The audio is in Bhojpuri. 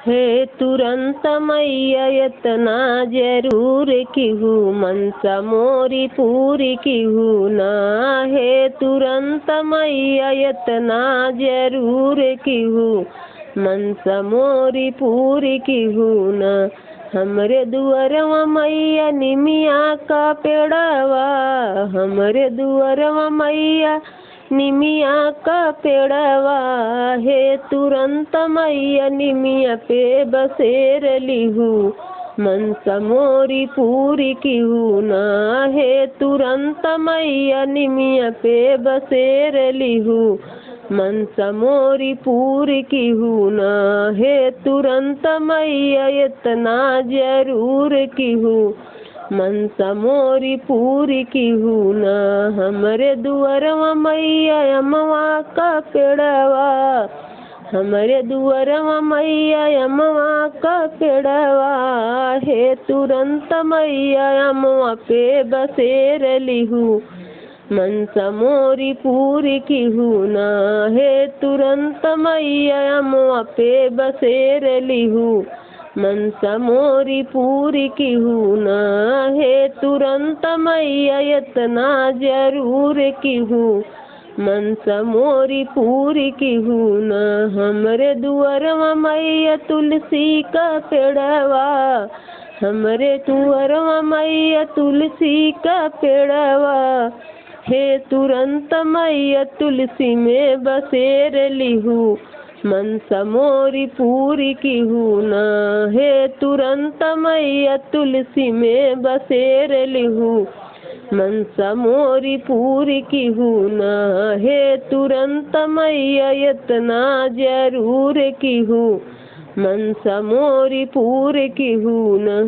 हे तुरंत मैया यतना जरूर किहू मनसा मोरी पूरी किहू ना। हे तुरंत मैया यतना जरूर किहू मनसा मोरी पूरी किहू ना। हमरे दुअरवा मैया निमिया का पेड़वा, हमरे दुअरवा मैया निमिया का पेड़वा। हे तुरंत मैया निमिया पे बसेर लिहू मनसा मोरी पूरी किहू ना। हे तुरंत मैया निमिया पे बसेर लिहू मनसा मोरी पूरी किहू ना। हे तुरंत मैया इतना जरूर किहू मनसा मोरी पूरी किहू ना। हमरे दुअरवा मैया अमवा का पेड़वा, हमरे दुअरवा मैया अमवा का पेड़वा। हे तुरंत मैया अमवा पे बसेर लिहू मनसा मोरी पूरी किहू ना। हे तुरंत मैया अमवा पे बसेर लिहू मनसा मोरी पूरी किहू ना। हे तुरंत मैया इतना जरूर किहू मनसा मोरी पूरी किहू ना। हमरे दुअरवा मैया तुलसी का पेड़वा, हमरे दुअरवा मैया तुलसी का पेड़वा। हे तुरंत मैया तुलसी में बसेर लिहू मनसा मोरी पूरी किहू ना। हे तुरंत मैया तुलसी में बसेर लिहू मनसा मोरी पूरी किहू ना। हे तुरंत मैया इतना जरूर किहू मनसा मोरी पूरी किहू ना।